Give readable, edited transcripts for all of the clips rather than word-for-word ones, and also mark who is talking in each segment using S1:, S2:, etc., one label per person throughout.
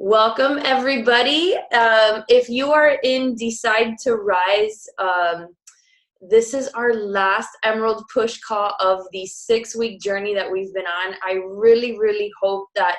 S1: Welcome, everybody. If you are in Decide to Rise, this is our last Emerald Push Call of the 6-week journey that we've been on. I really hope that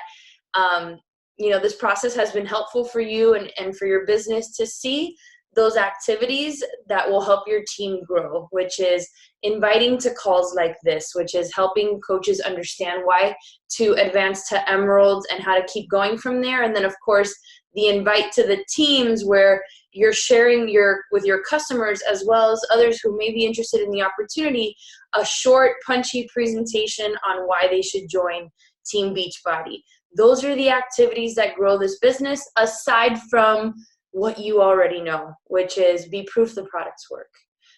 S1: this process has been helpful for you and for your business to see those activities that will help your team grow, which is inviting to calls like this, which is helping coaches understand why to advance to Emeralds and how to keep going from there. And then, of course, the invite to the teams where you're sharing with your customers as well as others who may be interested in the opportunity, a short, punchy presentation on why they should join Team Beachbody. Those are the activities that grow this business, aside from what you already know, which is be proof the products work,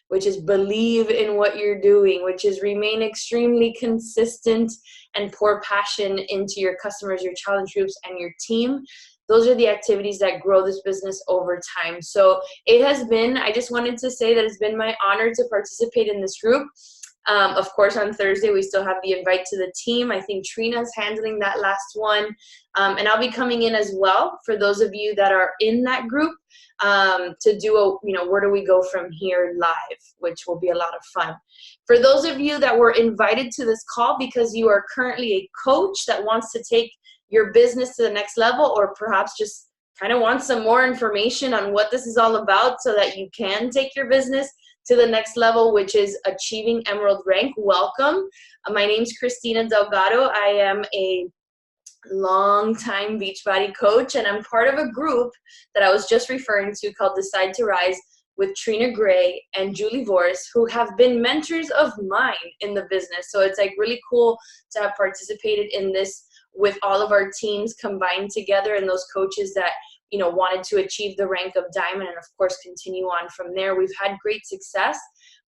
S1: which is believe in what you're doing, which is remain extremely consistent and pour passion into your customers, your challenge groups, and your team. Those are the activities that grow this business over time. So I just wanted to say that it's been my honor to participate in this group. Of course, on Thursday, we still have the invite to the team. I think Trina's handling that last one. And I'll be coming in as well for those of you that are in that group to do where do we go from here live, which will be a lot of fun. For those of you that were invited to this call because you are currently a coach that wants to take your business to the next level, or perhaps just kind of want some more information on what this is all about so that you can take your business to the next level, which is achieving Emerald rank, welcome. My name's Christina Delgado. I am a long-time Beachbody coach, and I'm part of a group that I was just referring to called Decide to Rise with Trina Gray and Julie Voris, who have been mentors of mine in the business. So it's like really cool to have participated in this with all of our teams combined together and those coaches that wanted to achieve the rank of diamond and of course continue on from there. We've had great success.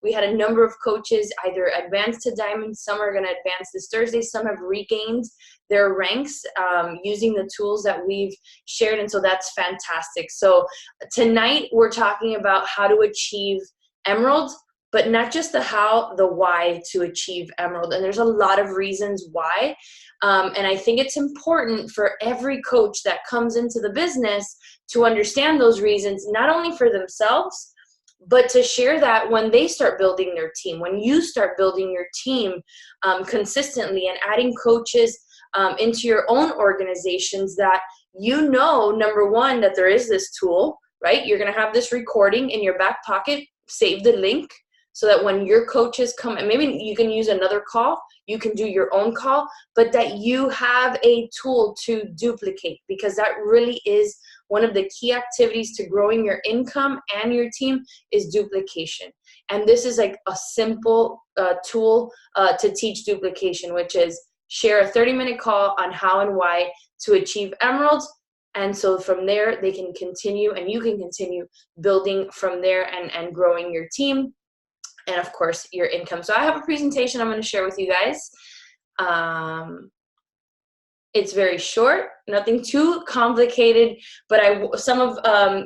S1: We had a number of coaches either advance to diamond, some are going to advance this Thursday, some have regained their ranks using the tools that we've shared, and so that's fantastic. So tonight we're talking about how to achieve Emerald, but not just the how, the why to achieve Emerald. And there's a lot of reasons why. And I think it's important for every coach that comes into the business to understand those reasons, not only for themselves, but to share that when they start building their team, when you start building your team consistently and adding coaches into your own organizations, that number one, that there is this tool, right? You're going to have this recording in your back pocket, save the link, so that when your coaches come, and maybe you can use another call, you can do your own call, but that you have a tool to duplicate, because that really is one of the key activities to growing your income and your team is duplication. And this is like a simple tool to teach duplication, which is share a 30-minute call on how and why to achieve Emeralds. And so from there, they can continue and you can continue building from there and growing your team. And of course, your income. So I have a presentation I'm going to share with you guys. It's very short, nothing too complicated, but some of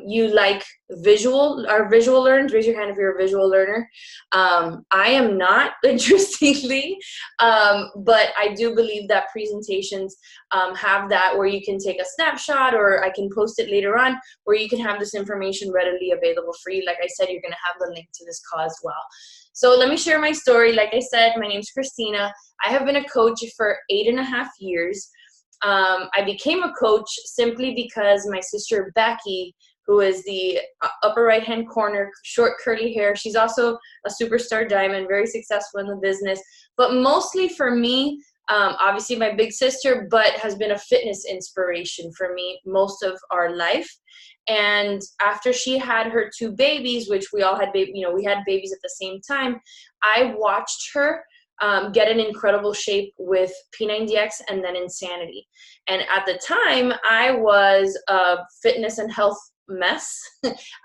S1: you like visual learners. Raise your hand if you're a visual learner. I am not, interestingly, but I do believe that presentations have that where you can take a snapshot, or I can post it later on, where you can have this information readily available for you. Like I said, you're going to have the link to this call as well. So let me share my story. Like I said, my name's Christina. I have been a coach for 8.5 years. I became a coach simply because my sister Becky, who is the upper right-hand corner, short curly hair, she's also a superstar diamond, very successful in the business, but mostly for me, obviously my big sister, but has been a fitness inspiration for me most of our life. And after she had her 2 babies, which we all had, we had babies at the same time, I watched her get in incredible shape with P90X and then Insanity. And at the time, I was a fitness and health mess.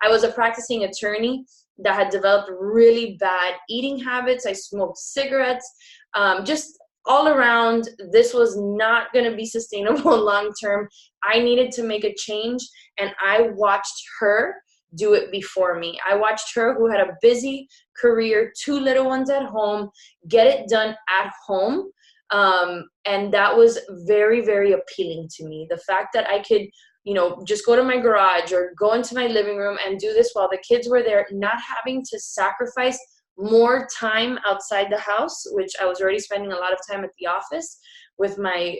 S1: I was a practicing attorney that had developed really bad eating habits. I smoked cigarettes, just all around. This was not going to be sustainable long term. I needed to make a change, and I watched her do it before me. I watched her, who had a busy career, 2 little ones at home, get it done at home And that was very, very appealing to me. The fact that I could, just go to my garage or go into my living room and do this while the kids were there, not having to sacrifice more time outside the house, which I was already spending a lot of time at the office with my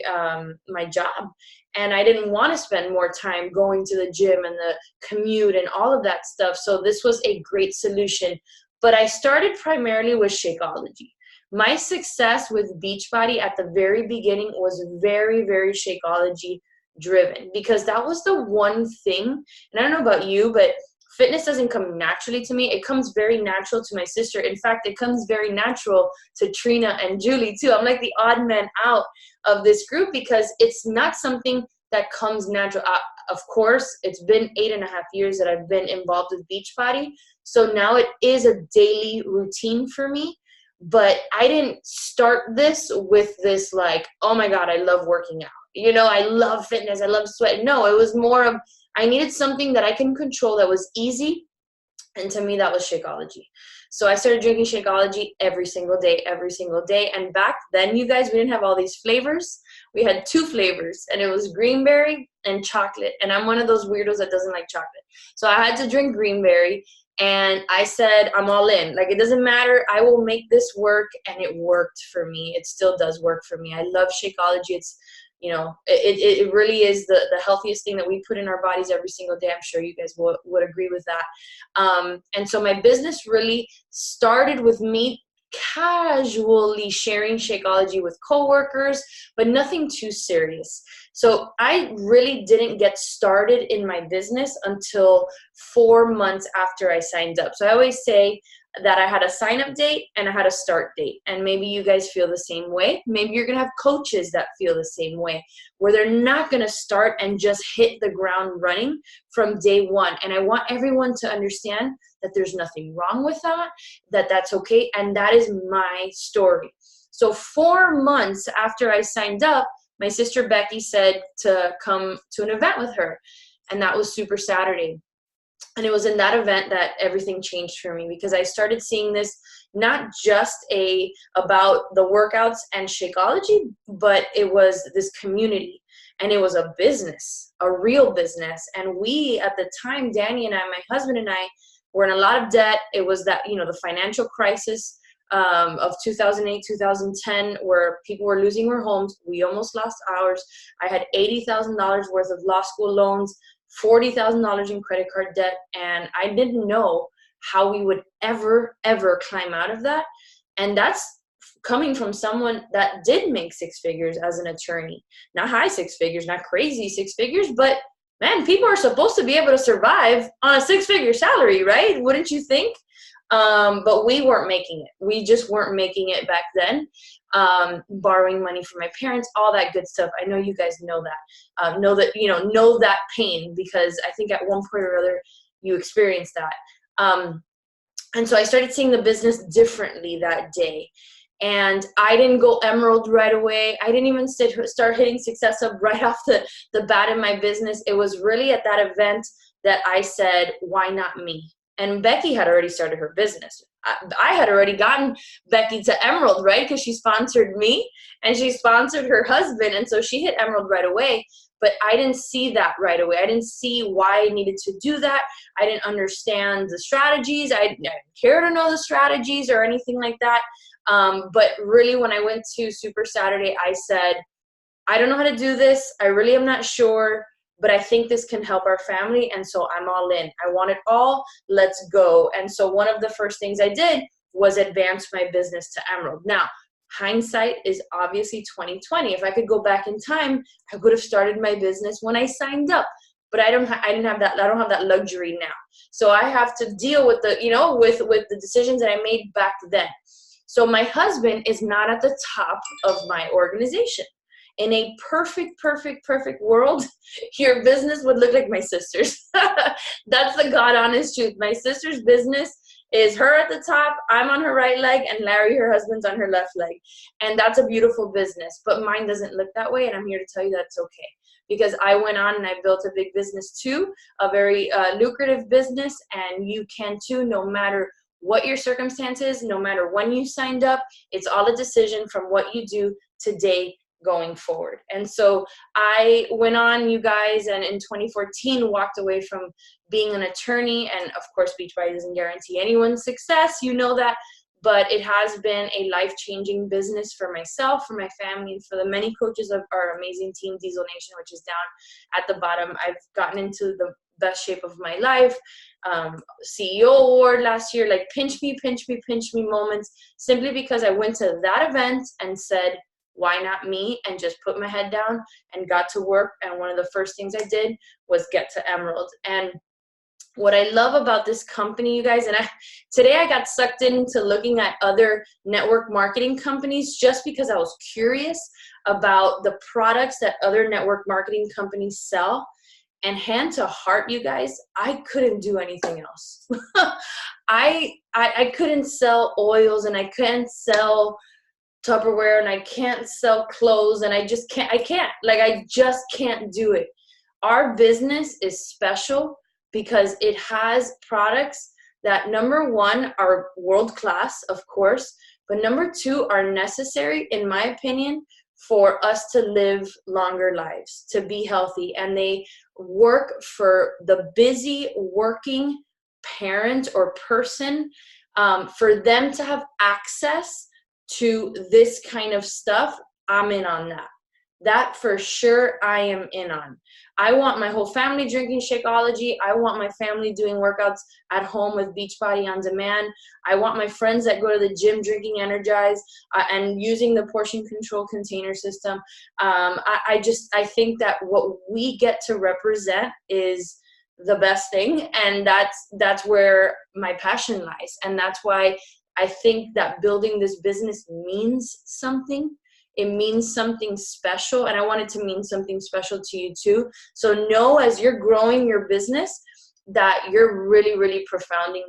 S1: my job. And I didn't want to spend more time going to the gym and the commute and all of that stuff. So this was a great solution. But I started primarily with Shakeology. My success with Beachbody at the very beginning was very, very Shakeology driven, because that was the one thing, and I don't know about you, but fitness doesn't come naturally to me. It comes very natural to my sister. In fact, it comes very natural to Trina and Julie too. I'm like the odd man out of this group because it's not something that comes natural. Of course, it's been 8.5 years that I've been involved with Beachbody. So now it is a daily routine for me. But I didn't start this with this like, oh my God, I love working out. I love fitness. I love sweat. No, it was more of, I needed something that I can control that was easy. And to me, that was Shakeology. So I started drinking Shakeology every single day. And back then, you guys, we didn't have all these flavors. We had 2 flavors, and it was greenberry and chocolate. And I'm one of those weirdos that doesn't like chocolate. So I had to drink greenberry. And I said, I'm all in. Like, it doesn't matter. I will make this work. And it worked for me. It still does work for me. I love Shakeology. It's, it really is the healthiest thing that we put in our bodies every single day. I'm sure you guys would agree with that. And so my business really started with me casually sharing Shakeology with coworkers, but nothing too serious. So I really didn't get started in my business until 4 months after I signed up. So I always say that I had a sign-up date and I had a start date. And maybe you guys feel the same way. Maybe you're going to have coaches that feel the same way, where they're not going to start and just hit the ground running from day one. And I want everyone to understand that there's nothing wrong with that, that's okay. And that is my story. So 4 months after I signed up, my sister Becky said to come to an event with her. And that was Super Saturday. And it was in that event that everything changed for me, because I started seeing this not just about the workouts and Shakeology, but it was this community, and it was a business, a real business. And we, at the time, Danny and I, my husband and I, were in a lot of debt. It was that, the financial crisis of 2008, 2010, where people were losing their homes. We almost lost ours. I had $80,000 worth of law school loans, $40,000 in credit card debt, and I didn't know how we would ever climb out of that. And that's coming from someone that did make 6 figures as an attorney. Not high 6 figures, not crazy 6 figures, but man, people are supposed to be able to survive on a 6-figure salary, right? Wouldn't you think? But we weren't making it. We just weren't making it back then. Borrowing money from my parents, all that good stuff. I know you guys know that, know that pain, because I think at one point or other you experienced that. And so I started seeing the business differently that day. And I didn't go emerald right away. I didn't even start hitting success up right off the bat in my business. It was really at that event that I said, why not me? And Becky had already started her business. I had already gotten Becky to emerald, right? Because she sponsored me and she sponsored her husband. And so she hit emerald right away. But I didn't see that right away. I didn't see why I needed to do that. I didn't understand the strategies. I didn't care to know the strategies or anything like that. But really, when I went to Super Saturday, I said, I don't know how to do this. I really am not sure, but I think this can help our family. And so I'm all in. I want it all. Let's go. And so one of the first things I did was advance my business to emerald. Now, hindsight is obviously 2020. If I could go back in time, I would have started my business when I signed up. But I don't have that luxury now. So I have to deal with with the decisions that I made back then. So my husband is not at the top of my organization. In a perfect world, your business would look like my sister's. That's the God honest truth. My sister's business is her at the top, I'm on her right leg, and Larry, her husband's on her left leg. And that's a beautiful business. But mine doesn't look that way, and I'm here to tell you that's okay. Because I went on and I built a big business too, a very lucrative business, and you can too, no matter what your circumstances, no matter when you signed up. It's all a decision from what you do today going forward. And so I went on, you guys, and in 2014 walked away from being an attorney. And of course, Beachbody doesn't guarantee anyone's success, you know that, but it has been a life-changing business for myself, for my family, and for the many coaches of our amazing team, Diesel Nation, which is down at the bottom. I've gotten into the best shape of my life. CEO award last year, like pinch me moments, simply because I went to that event and said, why not me? And just put my head down and got to work. And one of the first things I did was get to Emerald. And what I love about this company, you guys, and today I got sucked into looking at other network marketing companies just because I was curious about the products that other network marketing companies sell. And hand to heart, you guys, I couldn't do anything else. I couldn't sell oils, and I couldn't sell Tupperware, and I can't sell clothes, and I just can't, I just can't do it. Our business is special because it has products that, number one, are world-class, of course, but number two, are necessary, in my opinion, for us to live longer lives, to be healthy. And they work for the busy working parent or person, for them to have access to this kind of stuff. I'm in on that. That for sure I am in on. I want my whole family drinking Shakeology. I want my family doing workouts at home with Beachbody on demand. I want my friends that go to the gym drinking Energize and using the portion control container system. I think that what we get to represent is the best thing, and that's where my passion lies. And that's why I think that building this business means something. It means something special, and I want it to mean something special to you too. So know, as you're growing your business, that you're really, really profoundly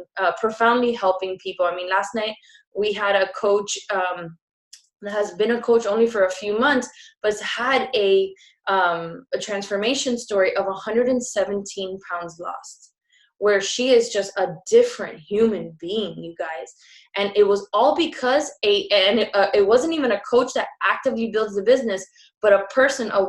S1: helping people. I mean, last night we had a coach that has been a coach only for a few months, but has had a transformation story of 117 pounds lost, where she is just a different human being, you guys. And it was all because it wasn't even a coach that actively builds the business, but a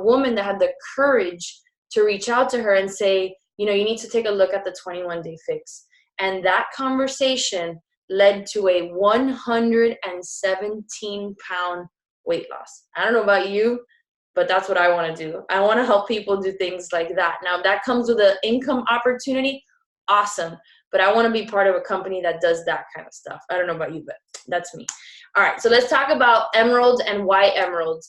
S1: woman that had the courage to reach out to her and say, you need to take a look at the 21-day fix. And that conversation led to a 117-pound weight loss. I don't know about you, but that's what I want to do. I want to help people do things like that. Now, if that comes with an income opportunity, awesome. But I want to be part of a company that does that kind of stuff. I don't know about you, but that's me. All right, so let's talk about Emerald and why Emerald.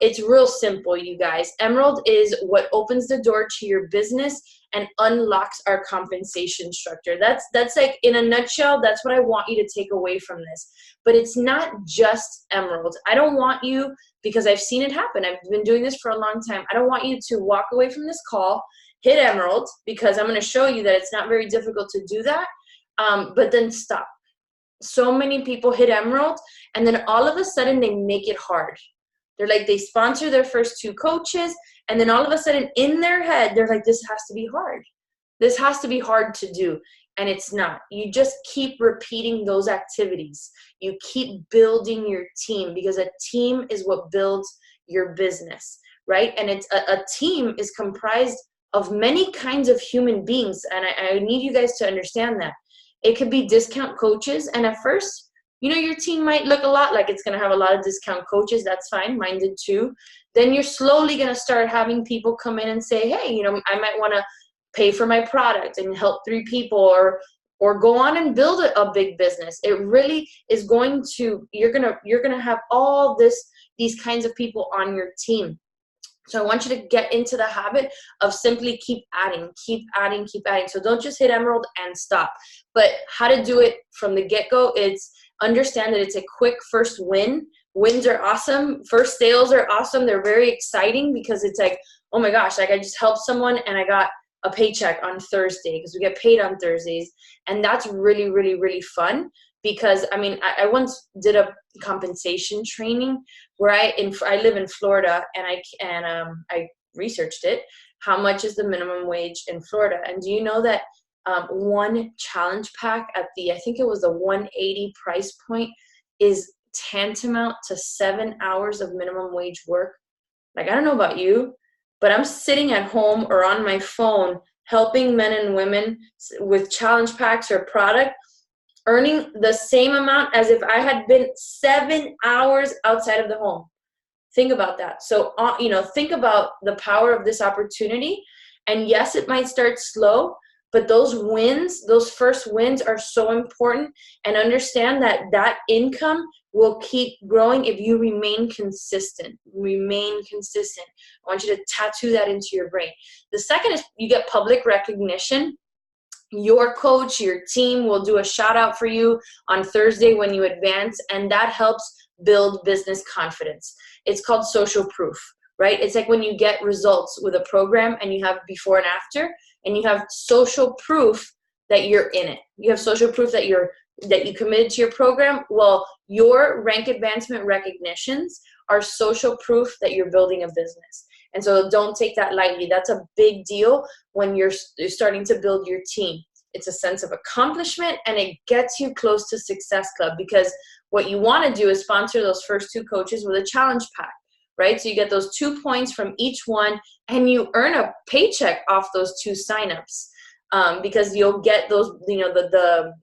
S1: It's real simple, you guys. Emerald is what opens the door to your business and unlocks our compensation structure. That's like, in a nutshell, that's what I want you to take away from this. But it's not just Emerald. I don't want you, because I've seen it happen. I've been doing this for a long time. I don't want you to walk away from this call, hit Emerald, because I'm going to show you that it's not very difficult to do that, but then stop. So many people hit Emerald, and then all of a sudden they make it hard. They're like, they sponsor their first 2 coaches, and then all of a sudden in their head, they're like, this has to be hard. This has to be hard to do. And it's not. You just keep repeating those activities. You keep building your team, because a team is what builds your business, right? And it's a team is comprised of many kinds of human beings. And I need you guys to understand that. It could be discount coaches. And at first, your team might look a lot like it's going to have a lot of discount coaches. That's fine. Mine did too. Then you're slowly going to start having people come in and say, hey, I might want to pay for my product and help 3 people, or go on and build a big business. It really is going to, you're going to have all these kinds of people on your team. So I want you to get into the habit of simply keep adding. So don't just hit Emerald and stop. But how to do it from the get-go is understand that it's a quick first win. Wins are awesome. First sales are awesome. They're very exciting, because it's like, oh my gosh, like I just helped someone and I got a paycheck on Thursday, because we get paid on Thursdays. And that's really, really, really fun. Because I once did a compensation training where I live in Florida, and I researched it. How much is the minimum wage in Florida? And do you know that one challenge pack at I think it was the 180 price point, is tantamount to 7 hours of minimum wage work. Like, I don't know about you, but I'm sitting at home or on my phone helping men and women with challenge packs or product, earning the same amount as if I had been 7 hours outside of the home. Think about that. So, think about the power of this opportunity. And yes, it might start slow, but those wins, those first wins are so important. And understand that that income will keep growing if you remain consistent. Remain consistent. I want you to tattoo that into your brain. The second is you get public recognition. Your coach, your team will do a shout out for you on Thursday when you advance, and that helps build business confidence. It's called social proof, right? It's like when you get results with a program and you have before and after, and you have social proof that you're in it. You have social proof that you committed to your program. Well, your rank advancement recognitions are social proof that you're building a business. And so don't take that lightly. That's a big deal when you're starting to build your team. It's a sense of accomplishment, and it gets you close to Success Club, because what you want to do is sponsor those first 2 coaches with a challenge pack, right? So you get those 2 points from each one, and you earn a paycheck off those 2 signups. Because you'll get those,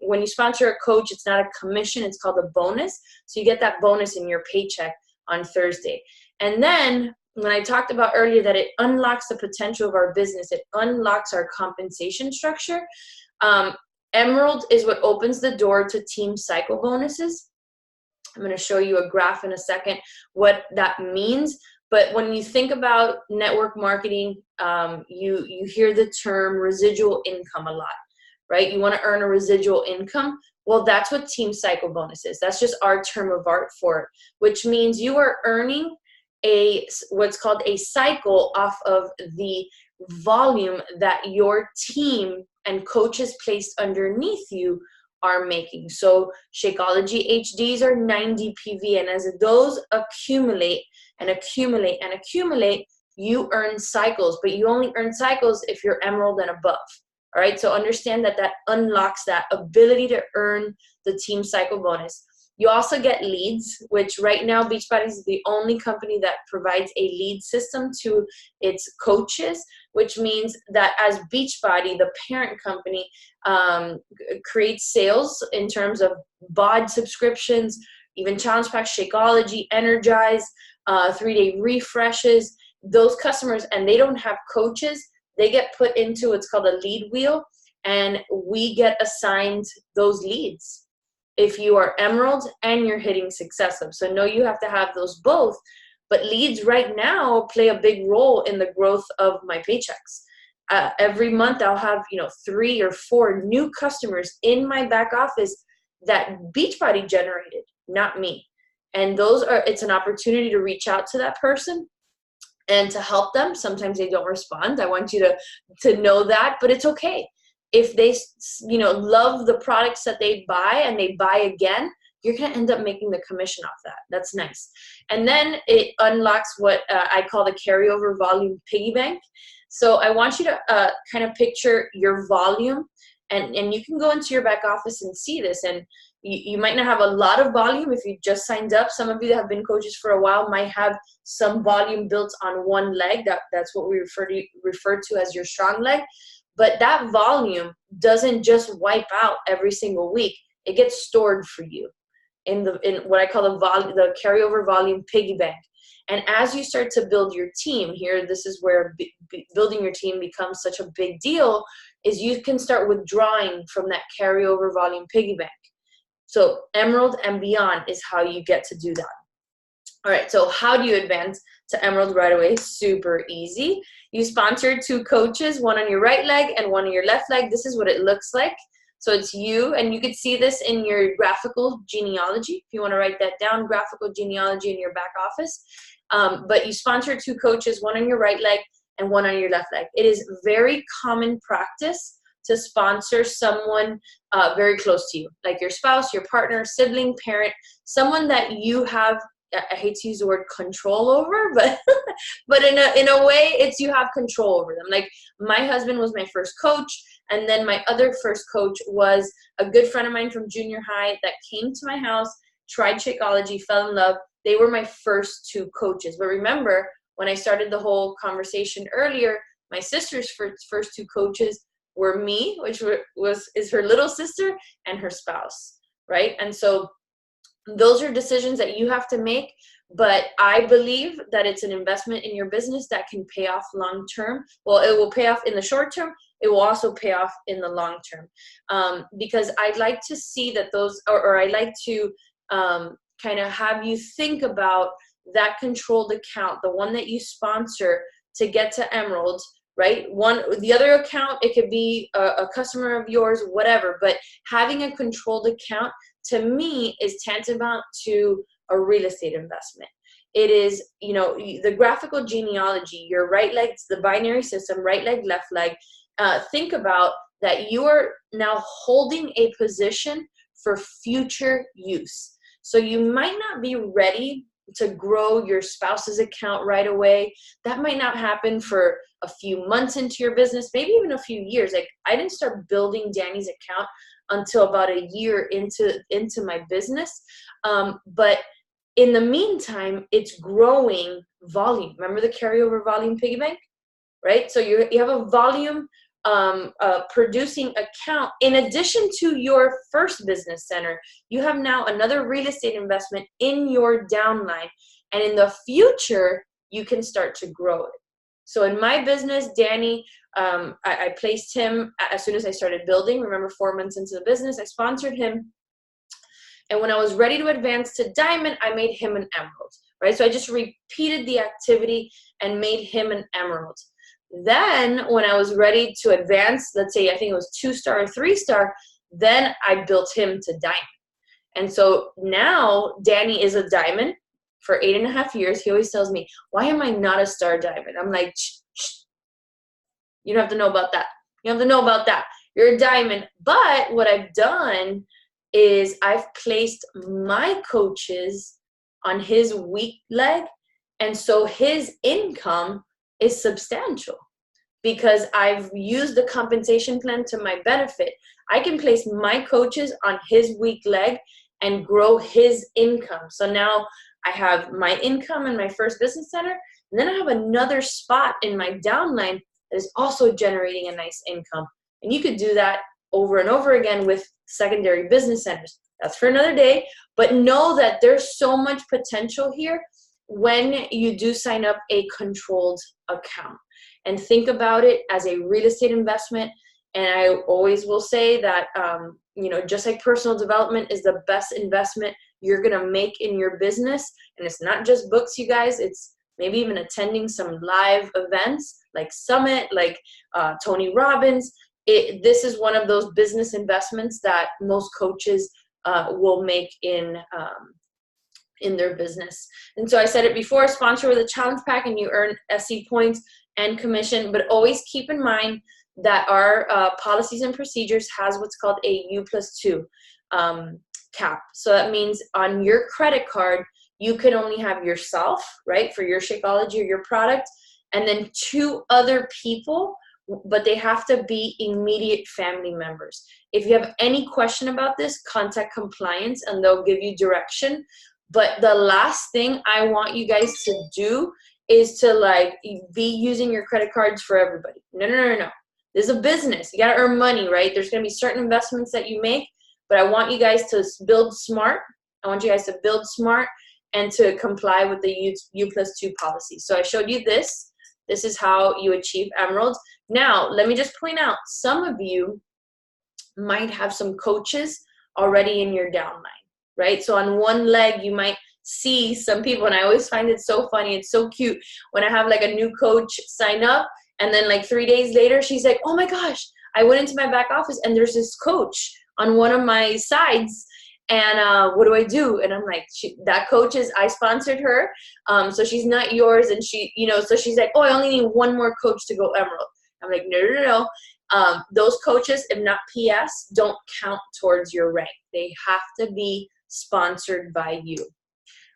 S1: when you sponsor a coach, it's not a commission, it's called a bonus. So you get that bonus in your paycheck on Thursday. And then when I talked about earlier that it unlocks the potential of our business, it unlocks our compensation structure. Emerald is what opens the door to team cycle bonuses. I'm going to show you a graph in a second what that means. But when you think about network marketing, you hear the term residual income a lot, right? You want to earn a residual income. Well, that's what team cycle bonus is. That's just our term of art for it, which means you are earning what's called a cycle off of the volume that your team and coaches placed underneath you are making. So Shakeology HDs are 90 PV, and as those accumulate and accumulate and accumulate, you earn cycles, but you only earn cycles if you're Emerald and above. All right, so understand that unlocks that ability to earn the team cycle bonus. You also get leads, which right now Beachbody is the only company that provides a lead system to its coaches, which means that as Beachbody, the parent company, creates sales in terms of bod subscriptions, even challenge packs, Shakeology, Energize, 3-day refreshes, those customers, and they don't have coaches, they get put into what's called a lead wheel, and we get assigned those leads if you are Emerald and you're hitting Success Hub. So no, you have to have those both, but leads right now play a big role in the growth of my paychecks. Every month I'll have 3 or 4 new customers in my back office that Beachbody generated, not me. And it's an opportunity to reach out to that person and to help them. Sometimes they don't respond. I want you to know that, but it's okay. If they, love the products that they buy and they buy again, you're going to end up making the commission off that. That's nice. And then it unlocks what I call the carryover volume piggy bank. So I want you to kind of picture your volume, and you can go into your back office and see this. And you might not have a lot of volume if you just signed up. Some of you that have been coaches for a while might have some volume built on one leg. That's what we refer to as your strong leg. But that volume doesn't just wipe out every single week. It gets stored for you in what I call the carryover volume piggy bank. And as you start to build your team here, this is where building your team becomes such a big deal, is you can start withdrawing from that carryover volume piggy bank. So Emerald and beyond is how you get to do that. All right, so how do you advance to Emerald right away? Super easy. You sponsor 2 coaches, one on your right leg and one on your left leg. This is what it looks like. So it's you, and you could see this in your graphical genealogy. If you want to write that down, graphical genealogy in your back office. But you sponsor 2 coaches, one on your right leg and one on your left leg. It is very common practice to sponsor someone very close to you, like your spouse, your partner, sibling, parent, someone that you have, I hate to use the word control over, but in a way, it's you have control over them. Like my husband was my first coach, and then my other first coach was a good friend of mine from junior high that came to my house tried Shakeology, fell in love. They were my first 2 coaches. But remember, when I started the whole conversation earlier, my sister's first 2 coaches were me, which is her little sister, and her spouse, right? And so those are decisions that you have to make, but I believe that it's an investment in your business that can pay off long term. Well, it will pay off in the short term. It will also pay off in the long term, because I'd like to see that those, or I like to kind of have you think about that controlled account, the one that you sponsor to get to Emerald, right? The other account, it could be a customer of yours, whatever, but having a controlled account to me is tantamount to a real estate investment. It is, the graphical genealogy, your right leg, the binary system, right leg, left leg. Think about that you are now holding a position for future use. So you might not be ready to grow your spouse's account right away. That might not happen for a few months into your business, maybe even a few years. Like, I didn't start building Danny's account until about a year into my business. But in the meantime, it's growing volume. Remember the carryover volume piggy bank, right? So you have a volume producing account. In addition to your first business center, you have now another real estate investment in your downline. And in the future, you can start to grow it. So in my business, Danny, I placed him as soon as I started building. Remember, 4 months into the business, I sponsored him. And when I was ready to advance to diamond, I made him an emerald, right? So I just repeated the activity and made him an emerald. Then when I was ready to advance, let's say, I think it was 2-star or 3-star, then I built him to diamond. And so now Danny is a diamond for 8.5 years. He always tells me, why am I not a star diamond? I'm like, shh. You don't have to know about that. You don't have to know about that. You're a diamond. But what I've done is I've placed my coaches on his weak leg. And so his income is substantial because I've used the compensation plan to my benefit. I can place my coaches on his weak leg and grow his income. So now I have my income in my first business center, and then I have another spot in my downline that is also generating a nice income. And you could do that over and over again with secondary business centers. That's for another day, but know that there's so much potential here when you do sign up a controlled account. And think about it as a real estate investment. And I always will say that, just like personal development is the best investment you're going to make in your business. And it's not just books, you guys. It's maybe even attending some live events like Summit, like Tony Robbins. This is one of those business investments that most coaches will make in their business. And so I said it before, sponsor with a challenge pack and you earn SC points and commission, but always keep in mind that our policies and procedures has what's called a U+2 cap. So that means on your credit card, you can only have yourself, right, for your Shakeology or your product, and then 2 other people, but they have to be immediate family members. If you have any question about this, contact compliance and they'll give you direction. But the last thing I want you guys to do is to be using your credit cards for everybody. No. This is a business. You got to earn money, right? There's going to be certain investments that you make, but I want you guys to build smart. I want you guys to build smart and to comply with the U+2 policy. So I showed you this. This is how you achieve emeralds. Now, let me just point out, some of you might have some coaches already in your downline, right? So on one leg, you might see some people, and I always find it so funny. It's so cute when I have a new coach sign up, and then 3 days later, she's like, oh my gosh, I went into my back office and there's this coach on one of my sides. And what do I do? And I'm like, that coach I sponsored her. So she's not yours. And so she's like, oh, I only need one more coach to go emerald. I'm like, no. Those coaches, if not PS, don't count towards your rank. They have to be sponsored by you.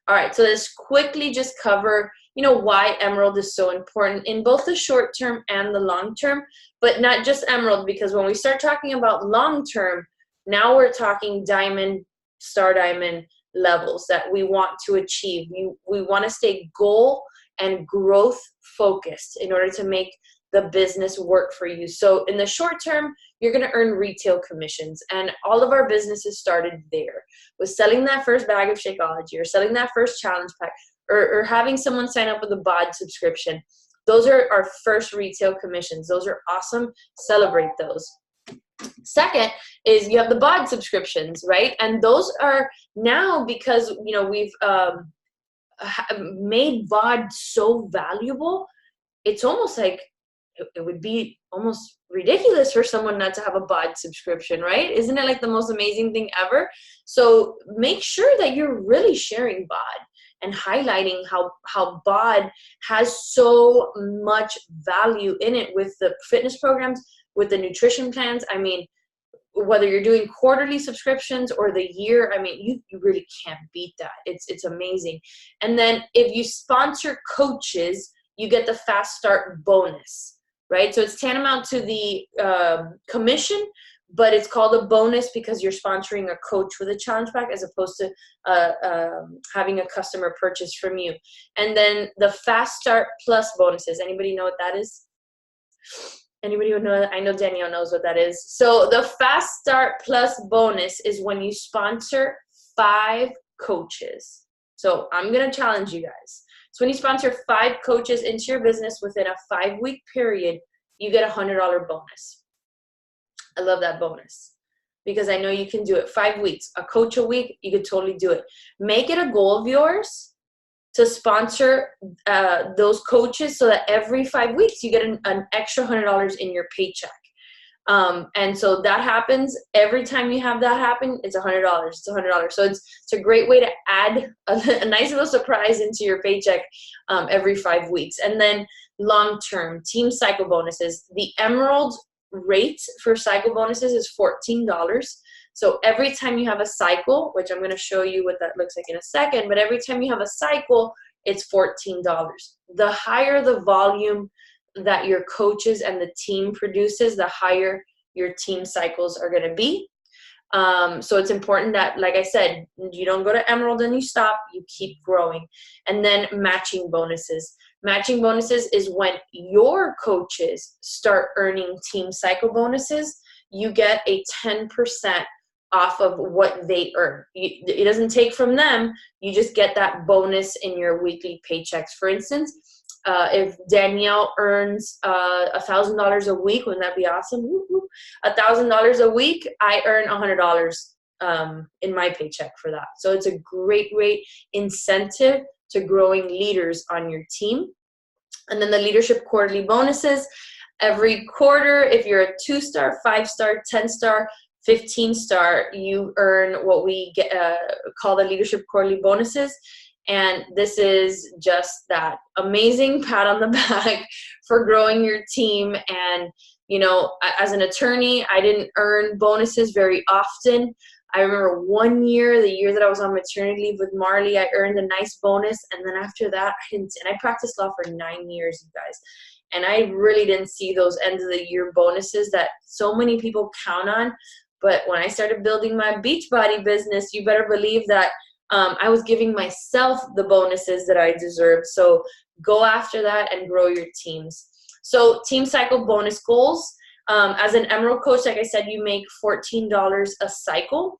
S1: All right, so let's quickly just cover, why emerald is so important in both the short term and the long term, but not just emerald, because when we start talking about long term, now we're talking diamond, star diamond, levels that we want to achieve. We want to stay goal and growth focused in order to make the business work for you. So in the short term, you're going to earn retail commissions, and all of our businesses started there with selling that first bag of Shakeology or selling that first challenge pack or having someone sign up with a bod subscription. Those are our first retail commissions. Those are awesome. Celebrate those. Second is you have the bod subscriptions, right? And those are now, because we've made bod so valuable, it's almost like it would be almost ridiculous for someone not to have a bod subscription, right? Isn't it like the most amazing thing ever? So make sure that you're really sharing bod and highlighting how bod has so much value in it with the fitness programs, with the nutrition plans. I mean, whether you're doing quarterly subscriptions or the year, I mean, you really can't beat that. It's amazing. And then if you sponsor coaches, you get the fast start bonus, right? So it's tantamount to the commission, but it's called a bonus because you're sponsoring a coach with a challenge pack as opposed to having a customer purchase from you. And then the fast start plus bonuses. Anybody know what that is? Anybody would know that? I know Danielle knows what that is. So the fast start plus bonus is when you sponsor 5 coaches. So I'm going to challenge you guys. So when you sponsor 5 coaches into your business within a 5-week period, you get a $100 bonus. I love that bonus because I know you can do it. 5 weeks, a coach a week, you could totally do it. Make it a goal of yours to sponsor those coaches so that every 5 weeks you get an extra $100 in your paycheck. And so that happens every time you have that happen. It's $100. It's $100. So it's a great way to add a nice little surprise into your paycheck every 5 weeks. And then long-term team cycle bonuses. The Emerald rate for cycle bonuses is $14. So every time you have a cycle, which I'm going to show you what that looks like in a second, but every time you have a cycle, it's $14. The higher the volume that your coaches and the team produces, the higher your team cycles are going to be. So it's important that, like I said, you don't go to Emerald and you stop, you keep growing. And then matching bonuses. Matching bonuses is when your coaches start earning team cycle bonuses, you get a 10% off of what they earn. It doesn't take from them. You just get that bonus in your weekly paychecks. For instance, if Danielle earns $1,000 a week, wouldn't that be awesome? $1,000 a week, I earn $100 in my paycheck for that. So it's a great incentive to growing leaders on your team. And then the leadership quarterly bonuses. Every quarter, if you're a 2-star, 5-star, 10-star, 15-star, you earn what we call the leadership quarterly bonuses. And this is just that amazing pat on the back for growing your team. And, as an attorney, I didn't earn bonuses very often. I remember one year, the year that I was on maternity leave with Marley, I earned a nice bonus. And then after that, I didn't. And I practiced law for 9 years, you guys. And I really didn't see those end of the year bonuses that so many people count on. But when I started building my Beachbody business, you better believe that I was giving myself the bonuses that I deserved. So go after that and grow your teams. So team cycle bonus goals. As an Emerald coach, like I said, you make $14 a cycle.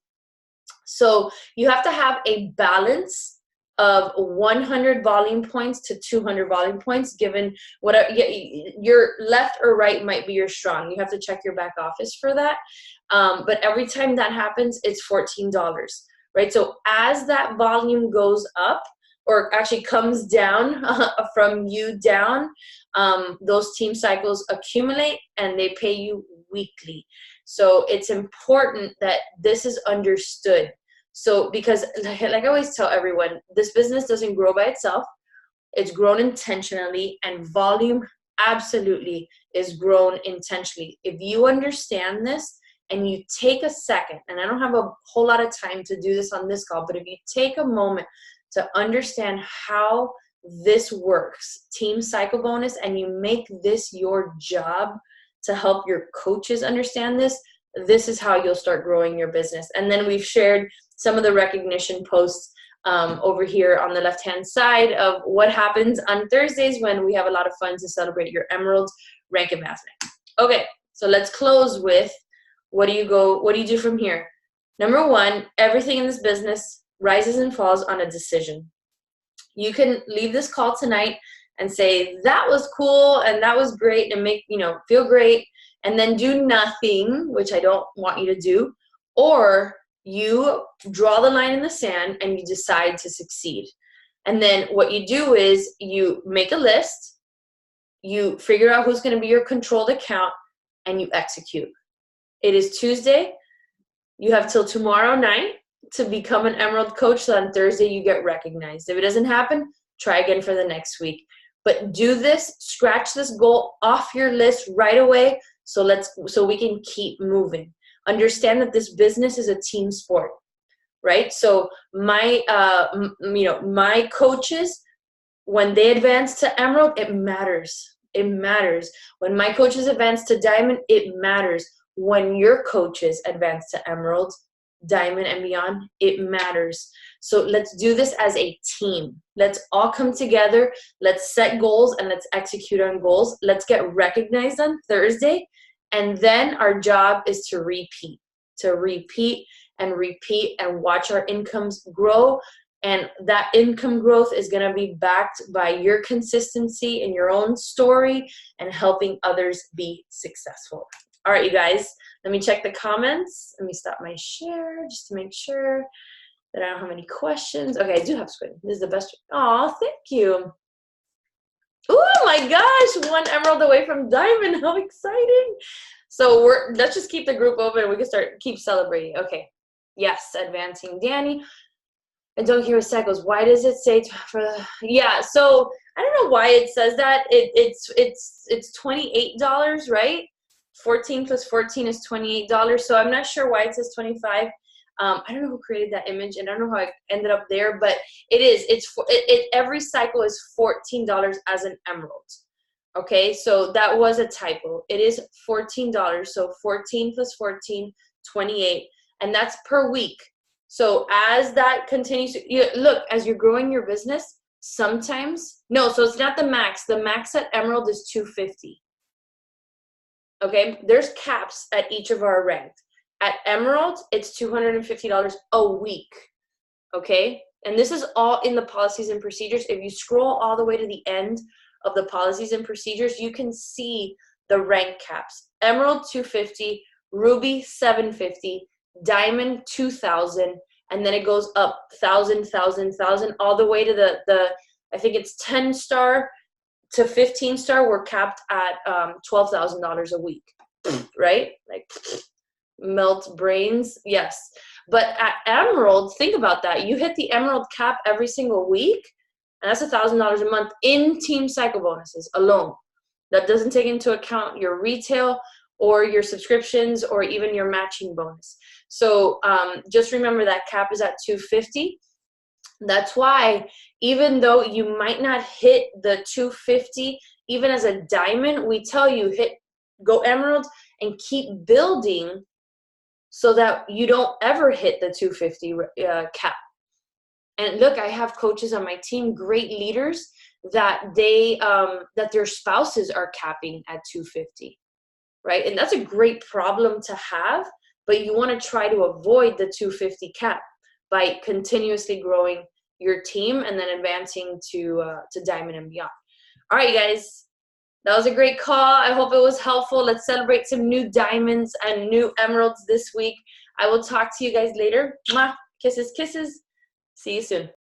S1: So you have to have a balance of 100 volume points to 200 volume points, given whatever your left or right might be your strong. You have to check your back office for that. But every time that happens, it's $14, right? So as that volume goes up, or actually comes down from you down, those team cycles accumulate and they pay you weekly. So it's important that this is understood. So because like I always tell everyone, this business doesn't grow by itself. It's grown intentionally, and volume absolutely is grown intentionally. If you understand this and you take a second, and I don't have a whole lot of time to do this on this call, but if you take a moment to understand how this works, team cycle bonus, and you make this your job to help your coaches understand this, this is how you'll start growing your business. And then we've shared some of the recognition posts over here on the left-hand side of what happens on Thursdays when we have a lot of fun to celebrate your Emerald rank advancement. Okay, so let's close with what do you do from here? Number one, everything in this business rises and falls on a decision. You can leave this call tonight and say, that was cool and that was great, and make, feel great, and then do nothing, which I don't want you to do. Or you draw the line in the sand and you decide to succeed. And then what you do is you make a list, you figure out who's going to be your controlled account, and you execute. It is Tuesday. You have till tomorrow night to become an Emerald coach, so on Thursday you get recognized. If it doesn't happen, try again for the next week. But do this, scratch this goal off your list right away, so we can keep moving. Understand that this business is a team sport, right? So my my coaches, when they advance to Emerald, it matters. It matters. When my coaches advance to Diamond, it matters. When your coaches advance to Emerald, Diamond, and beyond, it matters. So let's do this as a team. Let's all come together. Let's set goals and let's execute on goals. Let's get recognized on Thursday. And then our job is to repeat and watch our incomes grow. And that income growth is going to be backed by your consistency in your own story and helping others be successful. All right, you guys, let me check the comments. Let me stop my share just to make sure that I don't have any questions. Okay, I do have squid. This is the best. Oh, thank you. Oh my gosh, 1 Emerald away from Diamond. How exciting. So let's just keep the group open and we can keep celebrating. Okay. Yes, advancing Danny. And don't hear a sec goes, why does it say yeah, so I don't know why it says that. It's $28, right? 14 plus 14 is $28. So I'm not sure why it says 25. I don't know who created that image, and I don't know how I ended up there, but it is. Every cycle is $14 as an Emerald. Okay, so that was a typo. It is $14. So 14 plus 14, 28, and that's per week. So as that continues, look, as you're growing your business, sometimes, no, so it's not the max. The max at Emerald is $250. Okay, there's caps at each of our ranks. At Emerald, it's $250 a week, okay? And this is all in the policies and procedures. If you scroll all the way to the end of the policies and procedures, you can see the rank caps. Emerald, $250, Ruby, $750, Diamond, $2,000, and then it goes up $1,000, all the way to the I think it's 10-star to 15-star. We're capped at $12,000 a week, right? Like, melt brains, yes. But at Emerald, think about that. You hit the Emerald cap every single week, and that's $1,000 a month in team cycle bonuses alone. That doesn't take into account your retail or your subscriptions or even your matching bonus. So just remember that cap is at $250. That's why even though you might not hit the $250, even as a Diamond, we tell you go Emerald and keep building so that you don't ever hit the $250 cap. And look, I have coaches on my team, great leaders, that that their spouses are capping at $250, right? And that's a great problem to have, but you want to try to avoid the $250 cap by continuously growing your team and then advancing to Diamond and beyond. All right, you guys. That was a great call. I hope it was helpful. Let's celebrate some new Diamonds and new Emeralds this week. I will talk to you guys later. Mwah. Kisses, kisses. See you soon.